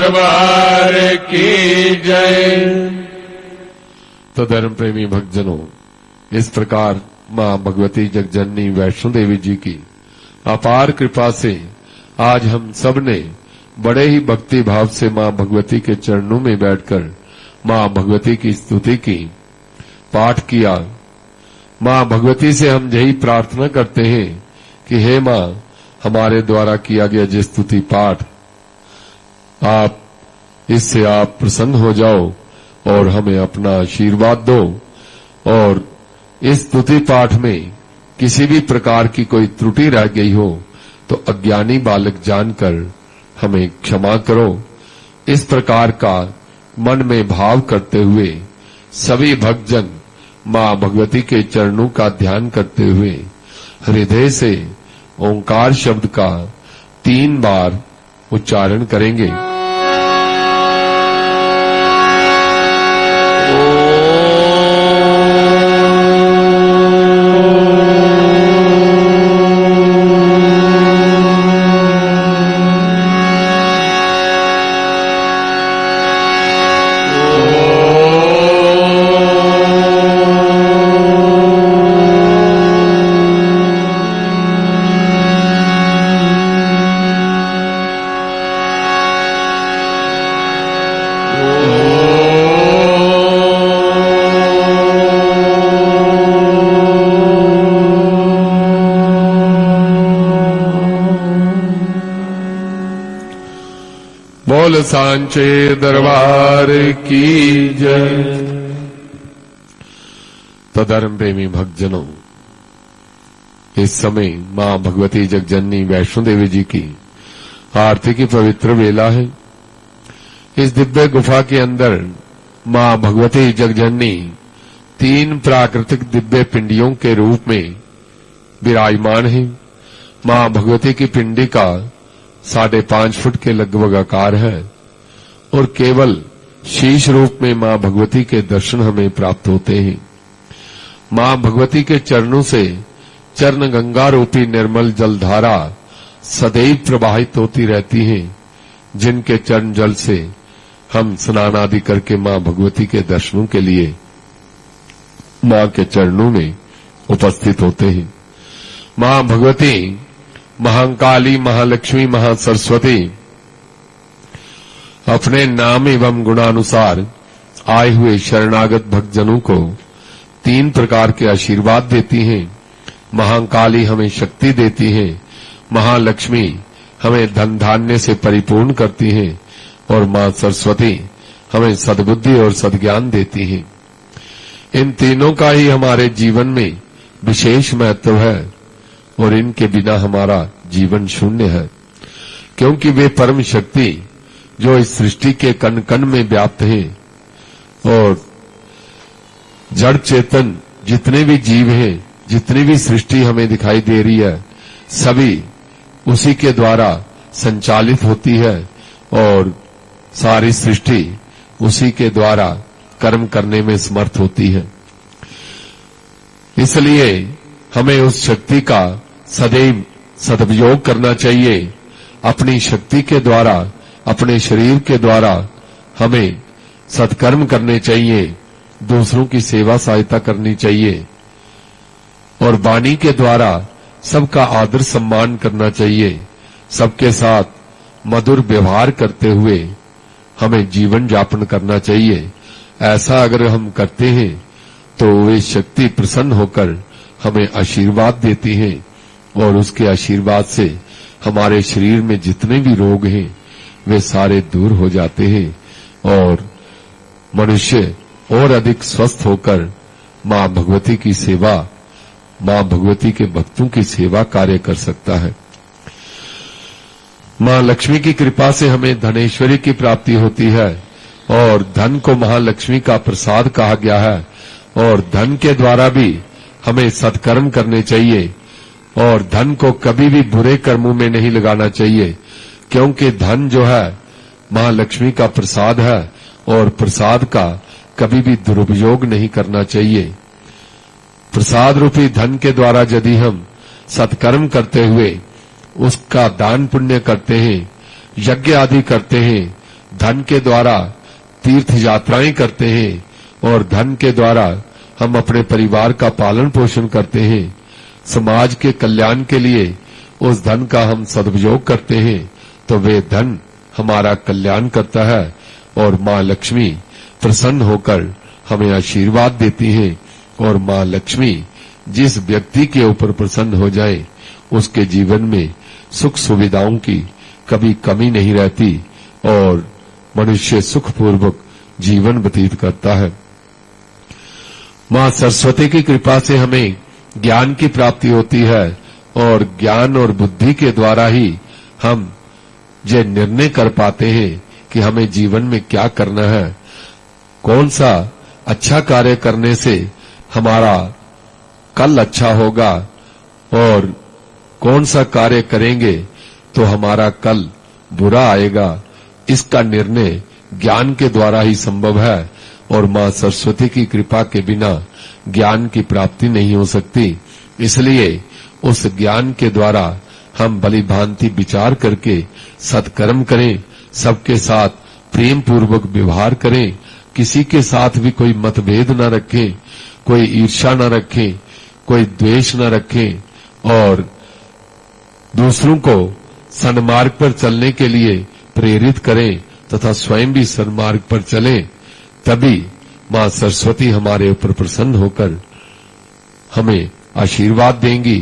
दरबार की जय। तो धर्म प्रेमी भक्तजनों, इस प्रकार मां भगवती जगजननी वैष्णो देवी जी की अपार कृपा से आज हम सब ने बड़े ही भक्ति भाव से मां भगवती के चरणों में बैठकर मां भगवती की स्तुति की, पाठ किया। मां भगवती से हम यही प्रार्थना करते हैं कि हे मां, हमारे द्वारा किया गया जिस स्तुति पाठ आप इससे आप प्रसन्न हो जाओ और हमें अपना आशीर्वाद दो, और इस स्तुति पाठ में किसी भी प्रकार की कोई त्रुटि रह गई हो तो अज्ञानी बालक जानकर हमें क्षमा करो। इस प्रकार का मन में भाव करते हुए सभी भक्तजन मां भगवती के चरणों का ध्यान करते हुए हृदय से ओंकार शब्द का 3 बार उच्चारण करेंगे। बोल सांचे दरबार की जय। तो धर्म प्रेमी भक्तजनों, इस समय मां भगवती जगजननी वैष्णो देवी जी की आरती की पवित्र वेला है। इस दिव्य गुफा के अंदर मां भगवती जगजननी 3 प्राकृतिक दिव्य पिंडियों के रूप में विराजमान है। मां भगवती की पिंडी का 5.5 फुट के लगभग आकार है और केवल शीश रूप में मां भगवती के दर्शन हमें प्राप्त होते हैं। मां भगवती के चरणों से चरण गंगा रूपी निर्मल जलधारा सदैव प्रवाहित होती रहती है, जिनके चरण जल से हम स्नान आदि करके मां भगवती के दर्शनों के लिए मां के चरणों में उपस्थित होते हैं। मां भगवती महाकाली, महालक्ष्मी, महासरस्वती अपने नाम एवं गुणानुसार आए हुए शरणागत भक्तजनों को 3 प्रकार के आशीर्वाद देती हैं। महाकाली हमें शक्ति देती है, महालक्ष्मी हमें धन धान्य से परिपूर्ण करती है और मां सरस्वती हमें सद्बुद्धि और सद्ज्ञान देती है। इन तीनों का ही हमारे जीवन में विशेष महत्व है और इनके बिना हमारा जीवन शून्य है, क्योंकि वे परम शक्ति जो इस सृष्टि के कण कण में व्याप्त है और जड़ चेतन जितने भी जीव हैं, जितनी भी सृष्टि हमें दिखाई दे रही है, सभी उसी के द्वारा संचालित होती है और सारी सृष्टि उसी के द्वारा कर्म करने में समर्थ होती है। इसलिए हमें उस शक्ति का सदैव सदुपयोग करना चाहिए। अपनी शक्ति के द्वारा, अपने शरीर के द्वारा हमें सत्कर्म करने चाहिए, दूसरों की सेवा सहायता करनी चाहिए और वाणी के द्वारा सबका आदर सम्मान करना चाहिए। सबके साथ मधुर व्यवहार करते हुए हमें जीवन यापन करना चाहिए। ऐसा अगर हम करते हैं तो वे शक्ति प्रसन्न होकर हमें आशीर्वाद देती है और उसके आशीर्वाद से हमारे शरीर में जितने भी रोग हैं वे सारे दूर हो जाते हैं और मनुष्य और अधिक स्वस्थ होकर मां भगवती की सेवा, मां भगवती के भक्तों की सेवा कार्य कर सकता है। मां लक्ष्मी की कृपा से हमें धनेश्वरी की प्राप्ति होती है और धन को महालक्ष्मी का प्रसाद कहा गया है और धन के द्वारा भी हमें सत्कर्म करने चाहिए और धन को कभी भी बुरे कर्मों में नहीं लगाना चाहिए, क्योंकि धन जो है महालक्ष्मी का प्रसाद है और प्रसाद का कभी भी दुरुपयोग नहीं करना चाहिए। प्रसाद रूपी धन के द्वारा यदि हम सत्कर्म करते हुए उसका दान पुण्य करते हैं, यज्ञ आदि करते हैं, धन के द्वारा तीर्थ यात्राएं करते हैं और धन के द्वारा हम अपने परिवार का पालन पोषण करते हैं, समाज के कल्याण के लिए उस धन का हम सदुपयोग करते हैं, तो वे धन हमारा कल्याण करता है और मां लक्ष्मी प्रसन्न होकर हमें आशीर्वाद देती हैं। और मां लक्ष्मी जिस व्यक्ति के ऊपर प्रसन्न हो जाए उसके जीवन में सुख सुविधाओं की कभी कमी नहीं रहती और मनुष्य सुखपूर्वक जीवन व्यतीत करता है। मां सरस्वती की कृपा से हमें ज्ञान की प्राप्ति होती है और ज्ञान और बुद्धि के द्वारा ही हम ये निर्णय कर पाते हैं कि हमें जीवन में क्या करना है, कौन सा अच्छा कार्य करने से हमारा कल अच्छा होगा और कौन सा कार्य करेंगे तो हमारा कल बुरा आएगा। इसका निर्णय ज्ञान के द्वारा ही संभव है और मां सरस्वती की कृपा के बिना ज्ञान की प्राप्ति नहीं हो सकती। इसलिए उस ज्ञान के द्वारा हम भली भांति विचार करके सत्कर्म करें, सबके साथ प्रेम पूर्वक व्यवहार करें, किसी के साथ भी कोई मतभेद न रखें, कोई ईर्ष्या न रखें, कोई द्वेष न रखें और दूसरों को सन्मार्ग पर चलने के लिए प्रेरित करें तथा स्वयं भी सन्मार्ग पर चलें। तभी मां सरस्वती हमारे ऊपर प्रसन्न होकर हमें आशीर्वाद देंगी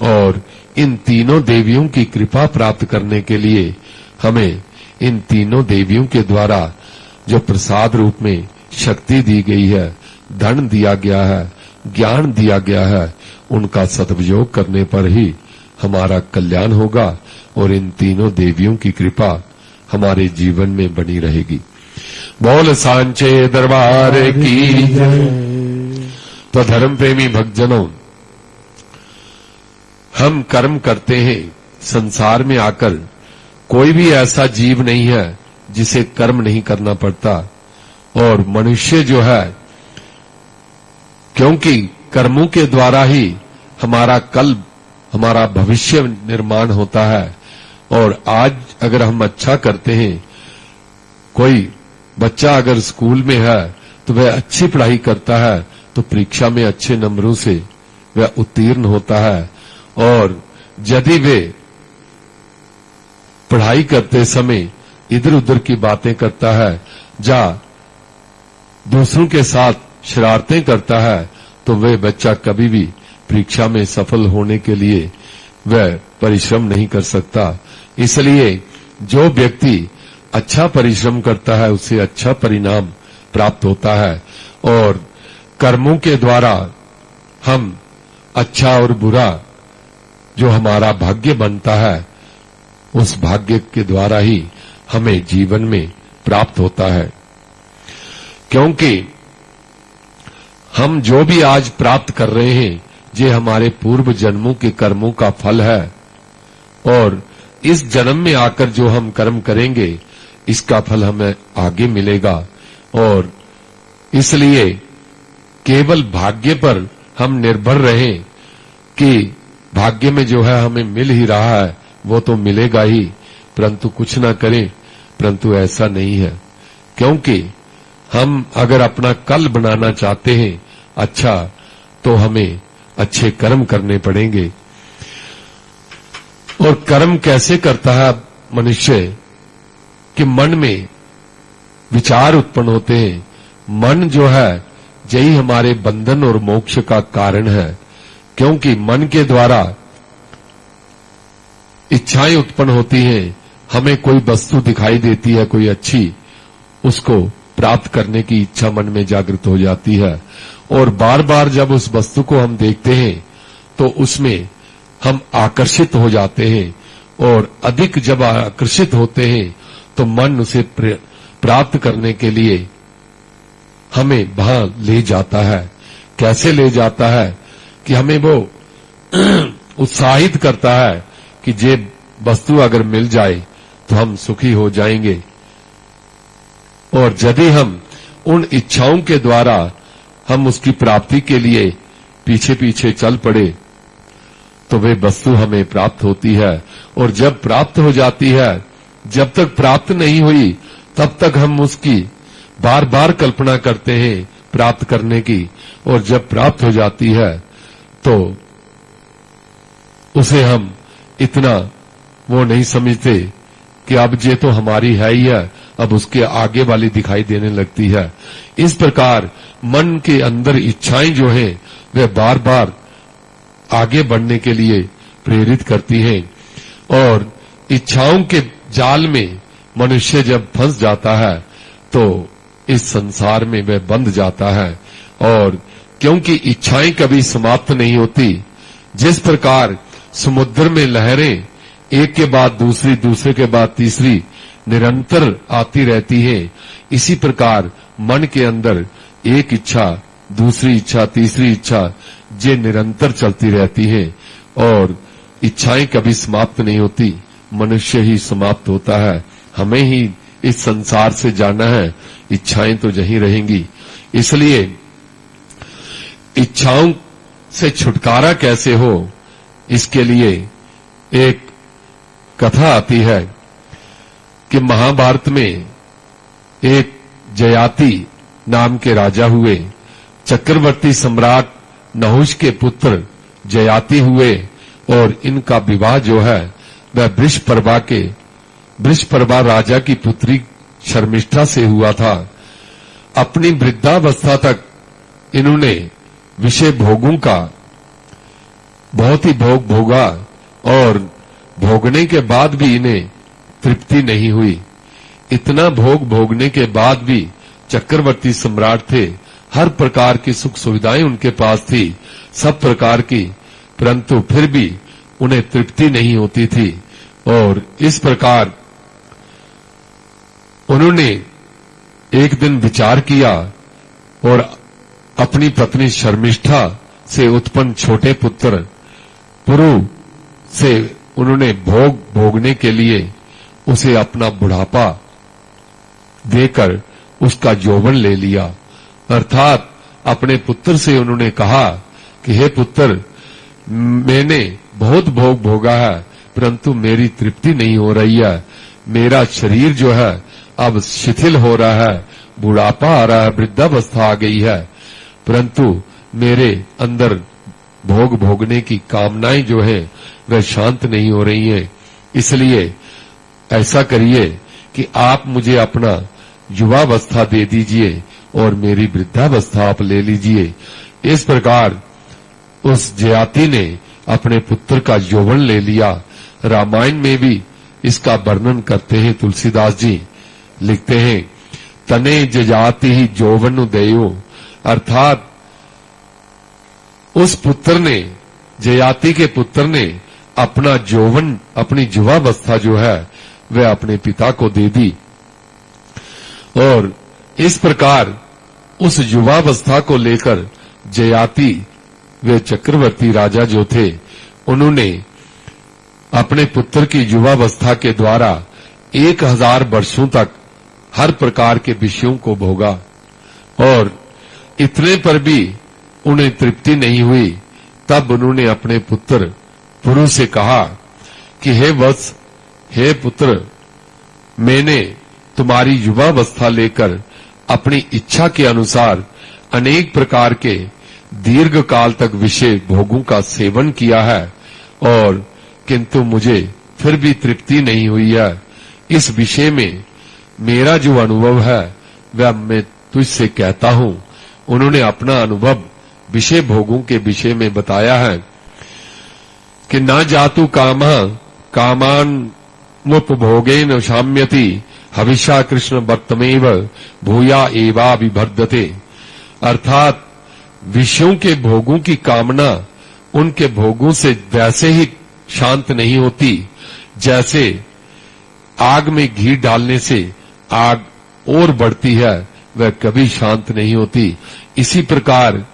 और इन तीनों देवियों की कृपा प्राप्त करने के लिए हमें इन तीनों देवियों के द्वारा जो प्रसाद रूप में शक्ति दी गई है, धन दिया गया है, ज्ञान दिया गया है, उनका सदुपयोग करने पर ही हमारा कल्याण होगा और इन तीनों देवियों की कृपा हमारे जीवन में बनी रहेगी। बोल सांचे दरबार की तो धर्म प्रेमी भक्तजनों, हम कर्म करते हैं। संसार में आकर कोई भी ऐसा जीव नहीं है जिसे कर्म नहीं करना पड़ता और मनुष्य जो है, क्योंकि कर्मों के द्वारा ही हमारा कल, हमारा भविष्य निर्माण होता है और आज अगर हम अच्छा करते हैं, कोई बच्चा अगर स्कूल में है तो वह अच्छी पढ़ाई करता है तो परीक्षा में अच्छे नंबरों से वह उत्तीर्ण होता है और यदि वे पढ़ाई करते समय इधर उधर की बातें करता है या दूसरों के साथ शरारतें करता है तो वह बच्चा कभी भी परीक्षा में सफल होने के लिए वह परिश्रम नहीं कर सकता। इसलिए जो व्यक्ति अच्छा परिश्रम करता है उसे अच्छा परिणाम प्राप्त होता है और कर्मों के द्वारा हम अच्छा और बुरा जो हमारा भाग्य बनता है उस भाग्य के द्वारा ही हमें जीवन में प्राप्त होता है। क्योंकि हम जो भी आज प्राप्त कर रहे हैं ये हमारे पूर्व जन्मों के कर्मों का फल है और इस जन्म में आकर जो हम कर्म करेंगे इसका फल हमें आगे मिलेगा और इसलिए केवल भाग्य पर हम निर्भर रहें कि भाग्य में जो है हमें मिल ही रहा है वो तो मिलेगा ही, परंतु कुछ ना करें, परंतु ऐसा नहीं है। क्योंकि हम अगर अपना कल बनाना चाहते हैं अच्छा, तो हमें अच्छे कर्म करने पड़ेंगे। और कर्म कैसे करता है मनुष्य कि मन में विचार उत्पन्न होते हैं। मन जो है यही हमारे बंधन और मोक्ष का कारण है, क्योंकि मन के द्वारा इच्छाएं उत्पन्न होती हैं। हमें कोई वस्तु दिखाई देती है कोई अच्छी, उसको प्राप्त करने की इच्छा मन में जागृत हो जाती है और बार बार जब उस वस्तु को हम देखते हैं तो उसमें हम आकर्षित हो जाते हैं और अधिक जब आकर्षित होते हैं तो मन उसे प्राप्त करने के लिए हमें वहां ले जाता है। कैसे ले जाता है कि हमें वो उत्साहित करता है कि ये वस्तु अगर मिल जाए तो हम सुखी हो जाएंगे और यदि हम उन इच्छाओं के द्वारा हम उसकी प्राप्ति के लिए पीछे पीछे चल पड़े तो वे वस्तु हमें प्राप्त होती है और जब प्राप्त हो जाती है, जब तक प्राप्त नहीं हुई तब तक हम उसकी बार बार कल्पना करते हैं प्राप्त करने की, और जब प्राप्त हो जाती है तो उसे हम इतना वो नहीं समझते कि अब ये तो हमारी है ही है, अब उसके आगे वाली दिखाई देने लगती है। इस प्रकार मन के अंदर इच्छाएं जो हैं वे बार बार आगे बढ़ने के लिए प्रेरित करती हैं, और इच्छाओं के जाल में मनुष्य जब फंस जाता है तो इस संसार में वह बंध जाता है। और क्योंकि इच्छाएं कभी समाप्त नहीं होती, जिस प्रकार समुद्र में लहरें एक के बाद दूसरी, दूसरे के बाद तीसरी निरंतर आती रहती है, इसी प्रकार मन के अंदर एक इच्छा, दूसरी इच्छा, तीसरी इच्छा ये निरंतर चलती रहती है, और इच्छाएं कभी समाप्त नहीं होती, मनुष्य ही समाप्त होता है। हमें ही इस संसार से जाना है, इच्छाएं तो यहीं रहेंगी। इसलिए इच्छाओं से छुटकारा कैसे हो, इसके लिए एक कथा आती है कि महाभारत में एक जयाति नाम के राजा हुए, चक्रवर्ती सम्राट नहुष के पुत्र जयाति हुए, और इनका विवाह जो है वह वृषपर्वा राजा की पुत्री शर्मिष्ठा से हुआ था। अपनी वृद्धावस्था तक इन्होंने विषय भोगों का बहुत ही भोग भोगा, और भोगने के बाद भी इन्हें तृप्ति नहीं हुई। इतना भोग भोगने के बाद भी चक्रवर्ती सम्राट थे, हर प्रकार की सुख सुविधाएं उनके पास थी, सब प्रकार की, परंतु फिर भी उन्हें तृप्ति नहीं होती थी। और इस प्रकार उन्होंने एक दिन विचार किया और अपनी पत्नी शर्मिष्ठा से उत्पन्न छोटे पुत्र पुरु से उन्होंने भोग भोगने के लिए उसे अपना बुढ़ापा देकर उसका यौवन ले लिया। अर्थात अपने पुत्र से उन्होंने कहा कि हे पुत्र, मैंने बहुत भोग भोगा है, परंतु मेरी तृप्ति नहीं हो रही है, मेरा शरीर जो है अब शिथिल हो रहा है, बुढ़ापा आ रहा है, वृद्धावस्था आ गई है, परंतु मेरे अंदर भोग भोगने की कामनाएं जो है वह शांत नहीं हो रही हैं। इसलिए ऐसा करिए कि आप मुझे अपना युवावस्था दे दीजिए और मेरी वृद्धावस्था आप ले लीजिए। इस प्रकार उस जयाति ने अपने पुत्र का यौवन ले लिया। रामायण में भी इसका वर्णन करते हैं, तुलसीदास जी लिखते हैं, तने जजाति ही यौवन देयो, अर्थात उस पुत्र ने, जयाति के पुत्र ने अपना यौवन, अपनी युवावस्था जो है वह अपने पिता को दे दी। और इस प्रकार उस युवावस्था को लेकर जयाति, वे चक्रवर्ती राजा जो थे, उन्होंने अपने पुत्र की युवावस्था के द्वारा 1000 वर्षों तक हर प्रकार के विषयों को भोगा, और इतने पर भी उन्हें तृप्ति नहीं हुई। तब उन्होंने अपने पुत्र पुरु से कहा कि हे वत्स, हे पुत्र, मैंने तुम्हारी युवावस्था लेकर अपनी इच्छा के अनुसार अनेक प्रकार के दीर्घ काल तक विषय भोगों का सेवन किया है, और किंतु मुझे फिर भी तृप्ति नहीं हुई है। इस विषय में मेरा जो अनुभव है वह मैं तुझसे कहता हूं। उन्होंने अपना अनुभव विषय भोगों के विषय में बताया है कि न जातु कामः कामान मुपभोगेन शाम्यति हविषा कृष्ण वर्तमेव भूया एवा विभर्दते। अर्थात विषयों के भोगों की कामना उनके भोगों से वैसे ही शांत नहीं होती जैसे आग में घी डालने से आग और बढ़ती है, वह कभी शांत नहीं होती। इसी प्रकार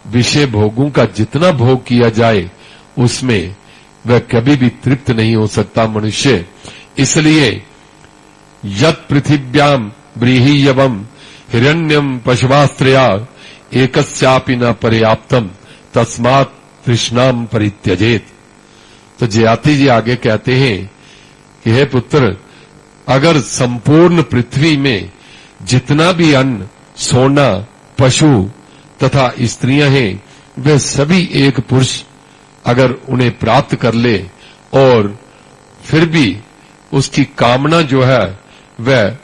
विषय भोगों का जितना भोग किया जाए उसमें वह कभी भी तृप्त नहीं हो सकता मनुष्य। इसलिए यत् पृथिव्याम व्रीहियवम हिरण्यम पशुवास्त्रया एकस्यापि न पर्याप्तम तस्मात् तृष्णाम परित्यजेत। तो जयाति जी आगे कहते हैं कि हे पुत्र, अगर संपूर्ण पृथ्वी में जितना भी अन्न, सोना, पशु तथा स्त्रियां हैं, वे सभी एक पुरुष अगर उन्हें प्राप्त कर ले और फिर भी उसकी कामना जो है वह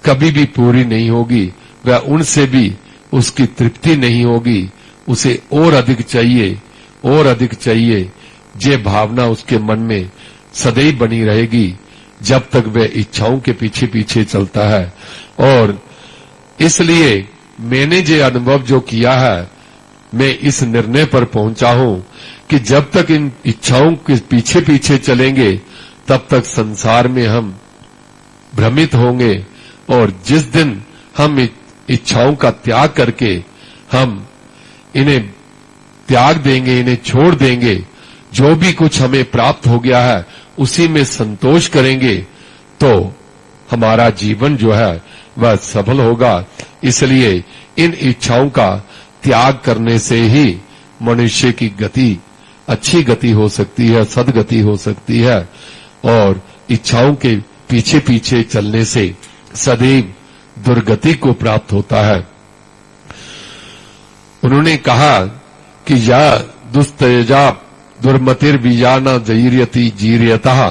कभी भी पूरी नहीं होगी, वह उनसे भी उसकी तृप्ति नहीं होगी, उसे और अधिक चाहिए, और अधिक चाहिए, ये भावना उसके मन में सदैव बनी रहेगी जब तक वह इच्छाओं के पीछे पीछे चलता है। और इसलिए मैंने ये अनुभव जो किया है, मैं इस निर्णय पर पहुंचा हूं कि जब तक इन इच्छाओं के पीछे पीछे चलेंगे तब तक संसार में हम भ्रमित होंगे, और जिस दिन हम इच्छाओं का त्याग करके हम इन्हें त्याग देंगे, इन्हें छोड़ देंगे, जो भी कुछ हमें प्राप्त हो गया है उसी में संतोष करेंगे, तो हमारा जीवन जो है वह सफल होगा। इसलिए इन इच्छाओं का त्याग करने से ही मनुष्य की गति अच्छी गति हो सकती है, सद्गति हो सकती है, और इच्छाओं के पीछे पीछे चलने से सदैव दुर्गति को प्राप्त होता है। उन्होंने कहा कि या दुस्तेजा दुर्मतिर्बीजाना जैर्यति जीर्यतः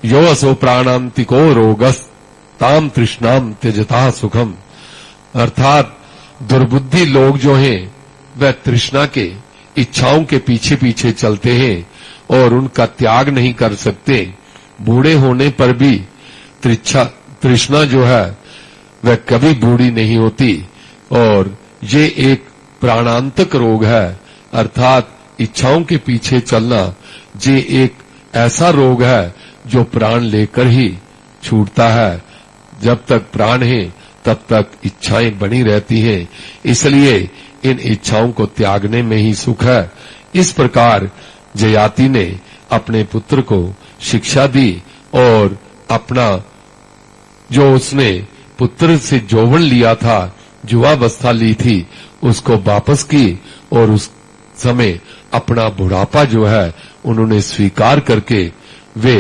यो असो प्राणांतिको रोगस ताम तृष्णाम त्यजता सुखम। अर्थात दुर्बुद्धि लोग जो हैं वह तृष्णा के, इच्छाओं के पीछे पीछे चलते हैं और उनका त्याग नहीं कर सकते। बूढ़े होने पर भी तृष्णा जो है वह कभी बूढ़ी नहीं होती, और ये एक प्राणांतक रोग है। अर्थात इच्छाओं के पीछे चलना ये एक ऐसा रोग है जो प्राण लेकर ही छूटता है। जब तक प्राण है तब तक इच्छाएं बनी रहती हैं, इसलिए इन इच्छाओं को त्यागने में ही सुख है। इस प्रकार जयाति ने अपने पुत्र को शिक्षा दी और अपना जो उसने पुत्र से यौवन लिया था, युवावस्था ली थी, उसको वापस की, और उस समय अपना बुढ़ापा जो है उन्होंने स्वीकार करके वे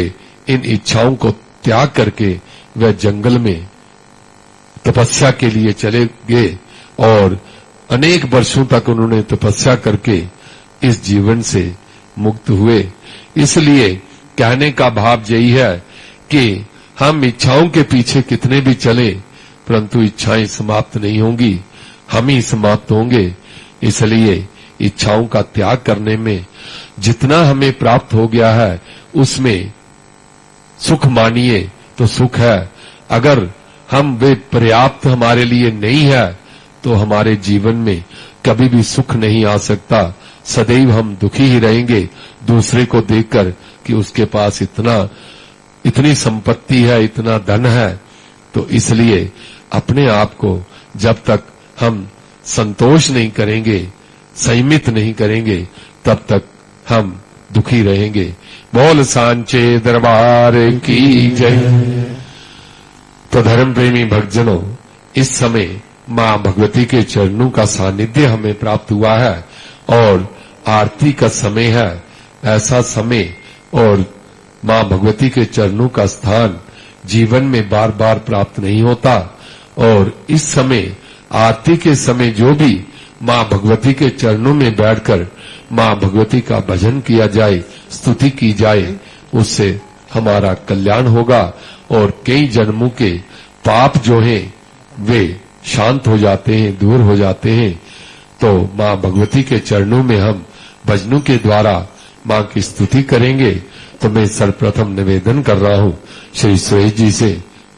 इन इच्छाओं को त्याग करके वे जंगल में तपस्या के लिए चले गए, और अनेक वर्षों तक उन्होंने तपस्या करके इस जीवन से मुक्त हुए। इसलिए कहने का भाव यही है कि हम इच्छाओं के पीछे कितने भी चले, परंतु इच्छाएं समाप्त नहीं होंगी, हम ही समाप्त होंगे। इसलिए इच्छाओं का त्याग करने में जितना हमें प्राप्त हो गया है उसमें सुख मानिए तो सुख है। अगर हम वे पर्याप्त हमारे लिए नहीं है तो हमारे जीवन में कभी भी सुख नहीं आ सकता। सदैव हम दुखी ही रहेंगे दूसरे को देखकर कि उसके पास इतनी संपत्ति है, इतना धन है। तो इसलिए अपने आप को जब तक हम संतोष नहीं करेंगे, संयमित नहीं करेंगे, तब तक हम दुखी रहेंगे। बोल सांचे दरबार की जय। तो धर्म प्रेमी भक्तजनों, इस समय मां भगवती के चरणों का सानिध्य हमें प्राप्त हुआ है और आरती का समय है। ऐसा समय और मां भगवती के चरणों का स्थान जीवन में बार बार प्राप्त नहीं होता, और इस समय आरती के समय जो भी मां भगवती के चरणों में बैठकर मां भगवती का भजन किया जाए, स्तुति की जाए, उससे हमारा कल्याण होगा और कई जन्मों के पाप जो हैं वे शांत हो जाते हैं, दूर हो जाते हैं। तो मां भगवती के चरणों में हम भजनों के द्वारा मां की स्तुति करेंगे। तो मैं सर्वप्रथम निवेदन कर रहा हूं श्री सुरेश जी से,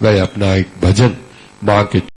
वह अपना एक भजन मां के